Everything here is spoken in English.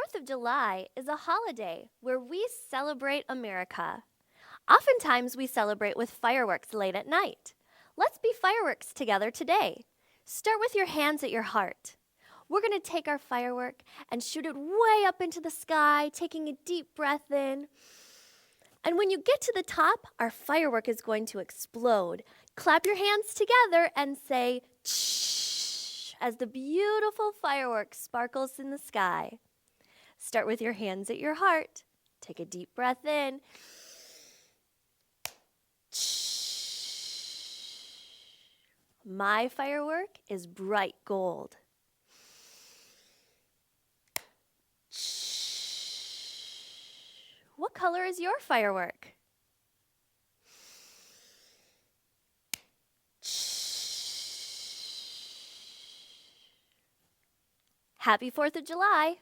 4th of July is a holiday where we celebrate America. Oftentimes we celebrate with fireworks late at night. Let's be fireworks together today. Start with your hands at your heart. We're going to take our firework and shoot it way up into the sky, taking a deep breath in. And when you get to the top, our firework is going to explode. Clap your hands together and say, "Shh," as the beautiful firework sparkles in the sky. Start with your hands at your heart. Take a deep breath in. My firework is bright gold. What color is your firework? Happy 4th of July!